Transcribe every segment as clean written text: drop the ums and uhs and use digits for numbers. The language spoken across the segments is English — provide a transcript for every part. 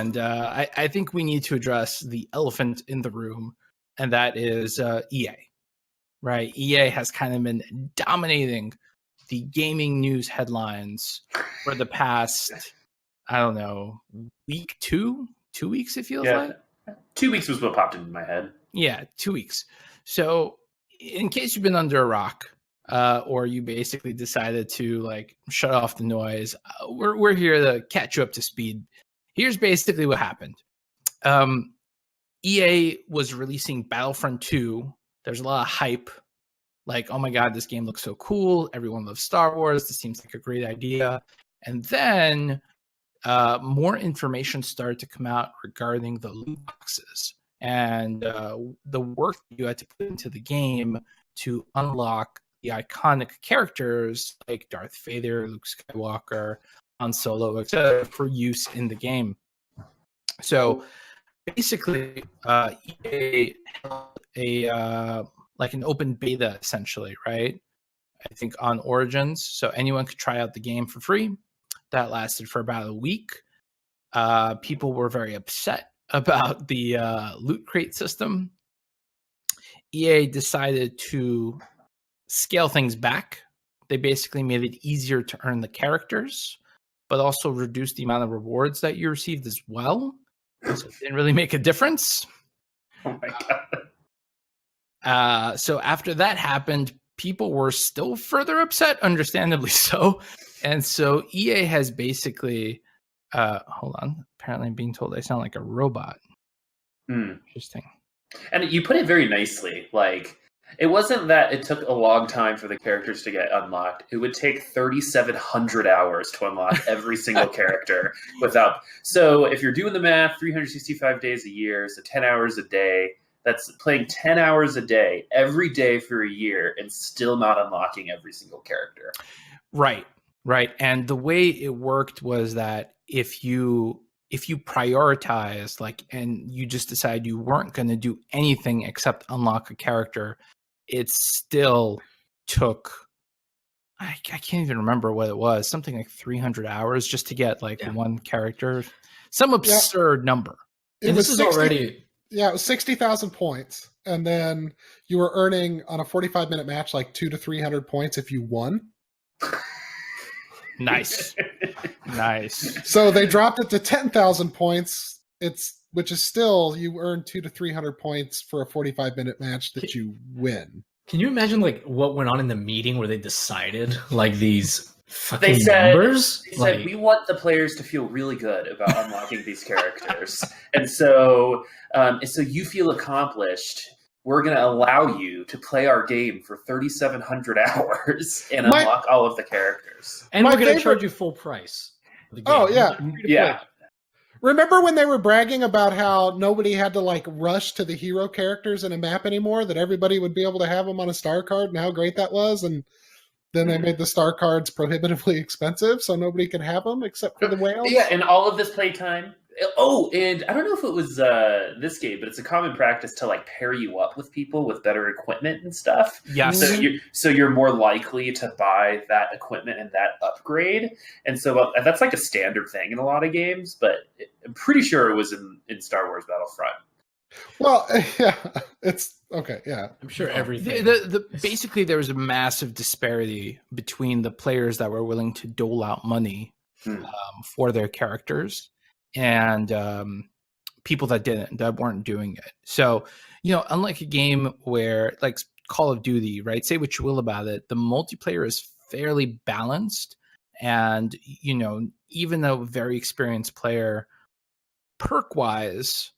And I think we need to address the elephant in the room, and that is EA, right? EA has kind of been dominating the gaming news headlines for the past, I don't know, week, 2 weeks, it feels like. 2 weeks was what popped into my head. Yeah, 2 weeks. So in case you've been under a rock, or you basically decided to like shut off the noise, we're here to catch you up to speed. Here's basically what happened. EA was releasing Battlefront 2. There's a lot of hype. Like, oh my God, this game looks so cool. Everyone loves Star Wars. This seems like a great idea. And then more information started to come out regarding the loot boxes and the work you had to put into the game to unlock the iconic characters like Darth Vader, Luke Skywalker, Han Solo, etc., for use in the game. So basically, EA held like an open beta, essentially, right? I think on Origins, so anyone could try out the game for free. That lasted for about a week. People were very upset about the loot crate system. EA decided to scale things back. They basically made it easier to earn the characters, but also reduce the amount of rewards that you received as well. So it didn't really make a difference. Oh my God. So after that happened, people were still further upset, understandably so. And so EA has basically, hold on. Apparently I'm being told I sound like a robot. Interesting. And you put it very nicely. Like, it wasn't that it took a long time for the characters to get unlocked. It would take 3,700 hours to unlock every single character without. So if you're doing the math, 365 days a year, so 10 hours a day, that's playing 10 hours a day, every day for a year, and still not unlocking every single character. Right. And the way it worked was that if you prioritize, like, and you just decide you weren't going to do anything except unlock a character, it still took, I can't even remember what it was, something like 300 hours just to get like one character, some absurd number. And this is already... Yeah, it was 60,000 points. And then you were earning on a 45-minute match like 200 to 300 points if you won. Nice. So they dropped it to 10,000 points. Which is still, you earn 200 to 300 points for a 45-minute match that you win. Can you imagine like what went on in the meeting where they decided like these fucking numbers? They said, we want the players to feel really good about unlocking these characters. And so you feel accomplished. We're going to allow you to play our game for 3,700 hours and unlock all of the characters. And we're going to charge you full price. Oh, yeah. Yeah. Remember when they were bragging about how nobody had to like rush to the hero characters in a map anymore, that everybody would be able to have them on a star card and how great that was? And then they made the star cards prohibitively expensive so nobody could have them except for the whales. Yeah, and all of this playtime. Oh, and I don't know if it was this game, but it's a common practice to like pair you up with people with better equipment and stuff. Yes. So you're more likely to buy that equipment and that upgrade. And so that's like a standard thing in a lot of games, but I'm pretty sure it was in Star Wars Battlefront. Well, yeah, it's okay. Yeah, I'm sure everything. Basically, there was a massive disparity between the players that were willing to dole out money for their characters and people that weren't doing it. So, unlike a game where like Call of Duty, right? Say what you will about it, the multiplayer is fairly balanced, and even a very experienced player, perk-wise,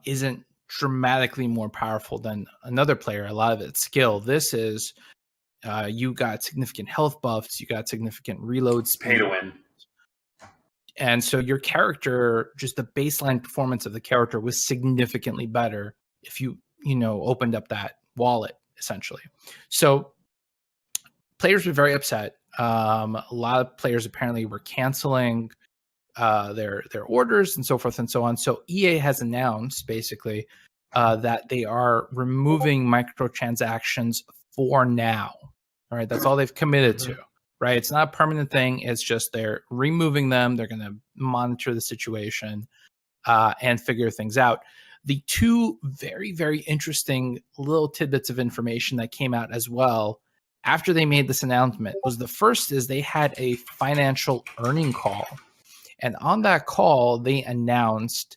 isn't dramatically more powerful than another player. A lot of it's skill. This is you got significant health buffs, you got significant reload speed. Pay to win. And so your character, just the baseline performance of the character was significantly better if you opened up that wallet, essentially. So players were very upset. A lot of players apparently were canceling their orders and so forth and so on. So EA has announced basically that they are removing microtransactions for now. All right, that's all they've committed to. right? It's not a permanent thing. It's just they're removing them. They're going to monitor the situation and figure things out. The two very, very interesting little tidbits of information that came out as well after they made this announcement was the first is they had a financial earning call. And on that call, they announced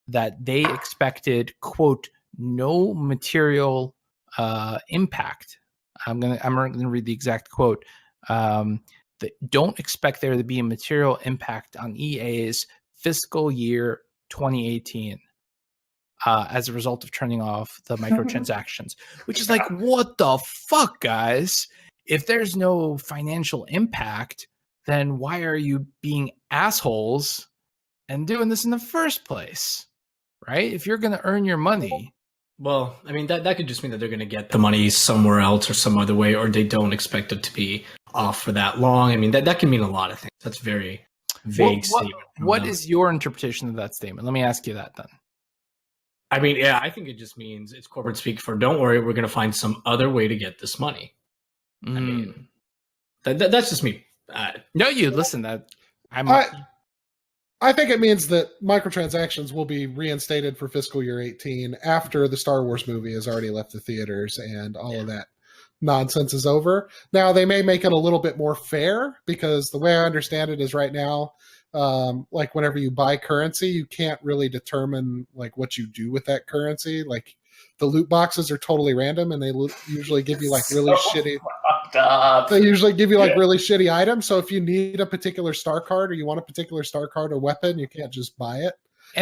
that they expected, quote, no material impact. I'm gonna read the exact quote. They don't expect there to be a material impact on EA's fiscal year 2018 as a result of turning off the microtransactions, which is like, what the fuck, guys? If there's no financial impact, then why are you being assholes and doing this in the first place? Right? If you're going to earn your money. Well, I mean, that could just mean that they're going to get the money somewhere else or some other way, or they don't expect it to be off for that long. I mean, that can mean a lot of things. That's very vague statement. What is your interpretation of that statement? Let me ask you that then. I mean, yeah, I think it just means it's corporate speak for don't worry, we're going to find some other way to get this money. I mean, that's just me. No, you listen. I think it means that microtransactions will be reinstated for fiscal year 18 after the Star Wars movie has already left the theaters and all of that nonsense is over. Now, they may make it a little bit more fair because the way I understand it is right now, like whenever you buy currency, you can't really determine like what you do with that currency. Like the loot boxes are totally random and they usually give you like really shitty. They usually give you like really shitty items. So if you need a particular star card or you want a particular star card or weapon, you can't just buy it.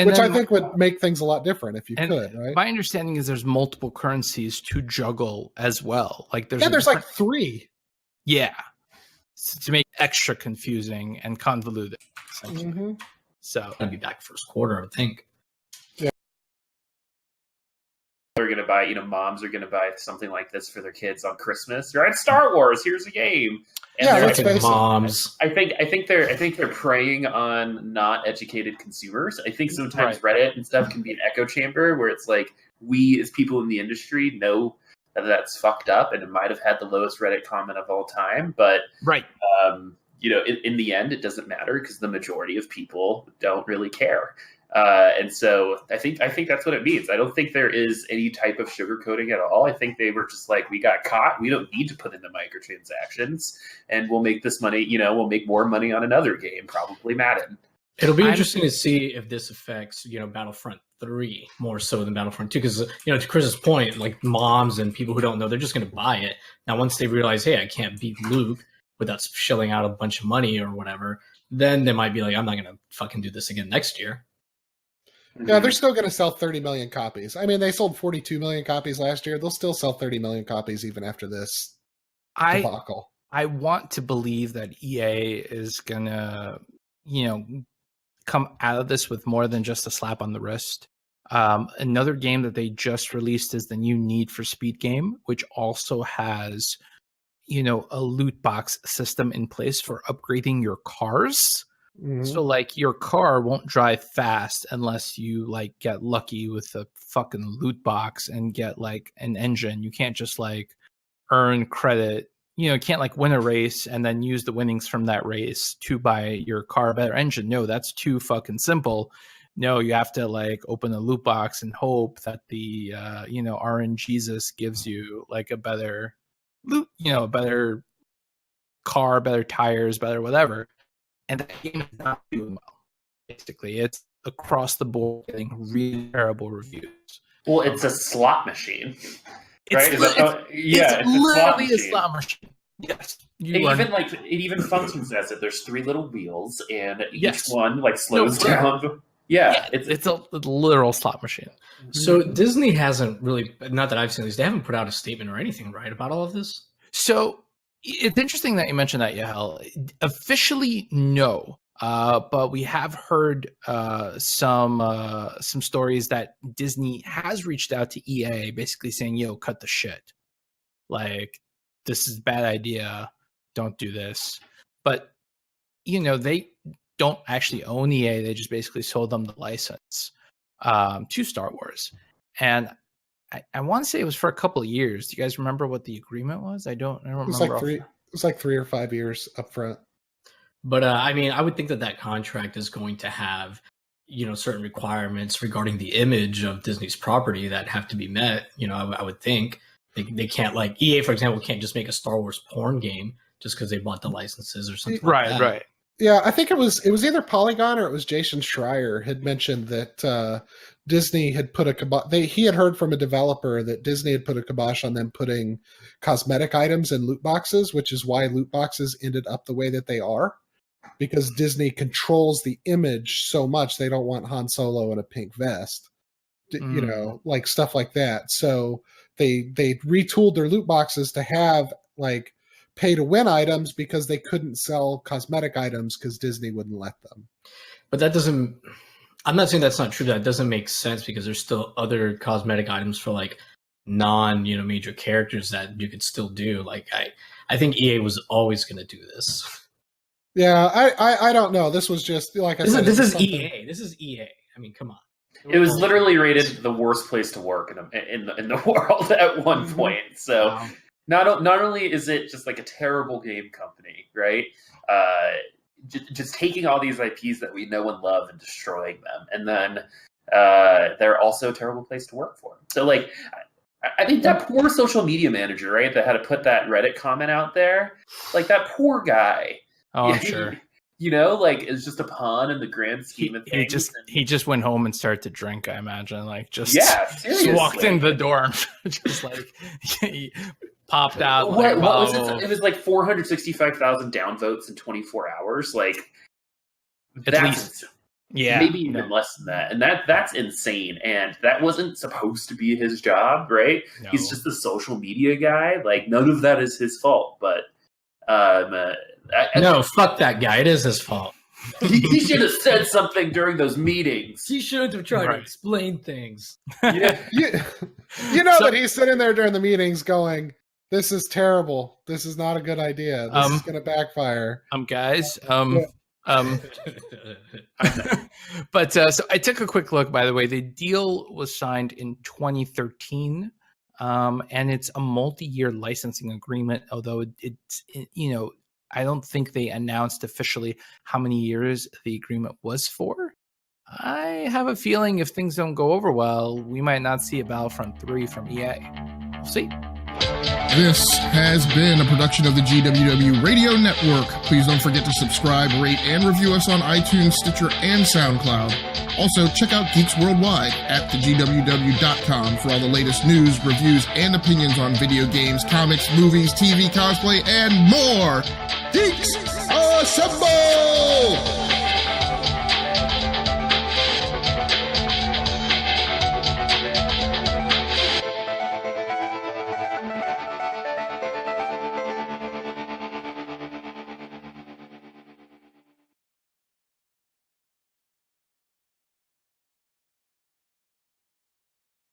Which I think would make things a lot different if you could, right? My understanding is there's multiple currencies to juggle as well. Like there's like 3. Yeah. To make it extra confusing and convoluted. Mm-hmm. So I'd be back first quarter, I would think. Are going to buy, moms are going to buy something like this for their kids on Christmas. You're at Star Wars. Here's a game. And let's face moms. I think they're preying on not educated consumers. I think sometimes Reddit and stuff can be an echo chamber where it's like we as people in the industry know that that's fucked up and it might have had the lowest Reddit comment of all time. But in the end, it doesn't matter because the majority of people don't really care. And so I think that's what it means. I don't think there is any type of sugarcoating at all. I think they were just like, we got caught. We don't need to put in the microtransactions and we'll make this money, we'll make more money on another game, probably Madden. It'll be interesting to see if this affects, Battlefront 3 more so than Battlefront 2. Because, to Chris's point, like moms and people who don't know, they're just going to buy it. Now, once they realize, hey, I can't beat Luke without shelling out a bunch of money or whatever, then they might be like, I'm not going to fucking do this again next year. Yeah, they're still going to sell 30 million copies. I mean, they sold 42 million copies last year. They'll still sell 30 million copies even after this debacle. I want to believe that EA is going to, come out of this with more than just a slap on the wrist. Another game that they just released is the new Need for Speed game, which also has, a loot box system in place for upgrading your cars. Mm-hmm. So like your car won't drive fast unless you like get lucky with a fucking loot box and get like an engine. You can't just like earn credit. You can't like win a race and then use the winnings from that race to buy your car a better engine. No, that's too fucking simple. No, you have to like open a loot box and hope that the RNGesus gives you like a better loot, a better car, better tires, better whatever. And that game is not doing well. Basically, it's across the board getting really terrible reviews. Well, it's a slot machine, right? It's literally a slot machine. Yes, it even functions as if there's 3 little wheels, and each one like slows down. Yeah, it's a literal slot machine. So Disney hasn't really, not that I've seen these, they haven't put out a statement or anything, right, about all of this? So it's interesting that you mentioned that, Yahel. Officially, no. But we have heard some stories that Disney has reached out to EA, basically saying, "Yo, cut the shit. Like, this is a bad idea. Don't do this." But they don't actually own EA. They just basically sold them the license to Star Wars, and I want to say it was for a couple of years. Do you guys remember what the agreement was? I don't remember. It was like was like 3 or 5 years up front. But I mean, I would think that contract is going to have, certain requirements regarding the image of Disney's property that have to be met. I would think they can't, like EA, for example, can't just make a Star Wars porn game just because they bought the licenses or something. Like that. Right. Yeah, I think it was either Polygon or it was Jason Schreier had mentioned that Disney had put a kibosh. He had heard from a developer that Disney had put a kibosh on them putting cosmetic items in loot boxes, which is why loot boxes ended up the way that they are, because Disney controls the image so much they don't want Han Solo in a pink vest, like stuff like that. So they retooled their loot boxes to have like pay to win items because they couldn't sell cosmetic items because Disney wouldn't let them. But that doesn't, I'm not saying that's not true. That doesn't make sense because there's still other cosmetic items for like major characters that you could still do. Like I think EA was always going to do this. Yeah, I don't know. This was just like I said. This is EA. This is EA. I mean, come on. It was literally rated the worst place to work in the world at one point. So. Wow. Not only is it just like a terrible game company, right? Just taking all these IPs that we know and love and destroying them, and then they're also a terrible place to work for. So, like, I think that poor social media manager, right, that had to put that Reddit comment out there, like that poor guy. Oh, I'm sure. Like it's just a pawn in the grand scheme of things. He just went home and started to drink, I imagine. Like just walked in the door and just like he popped out. What was it? It was like 465,000 downvotes in 24 hours. Like at least. Yeah. Maybe even less than that. And that's insane. And that wasn't supposed to be his job, right? No. He's just the social media guy. Like none of that is his fault. But fuck that guy. It is his fault. He should have said something during those meetings. He should have tried to explain things. Yeah. That he's sitting there during the meetings going, this is terrible. This is not a good idea. This is going to backfire. Guys, but so I took a quick look, by the way. The deal was signed in 2013. And it's a multi-year licensing agreement, although it's I don't think they announced officially how many years the agreement was for. I have a feeling if things don't go over well, we might not see a Battlefront 3 from EA. We'll see. This has been a production of the GWW Radio Network. Please don't forget to subscribe, rate, and review us on iTunes, Stitcher, and SoundCloud. Also, check out Geeks Worldwide at thegww.com for all the latest news, reviews, and opinions on video games, comics, movies, TV, cosplay, and more. Geeks Assemble!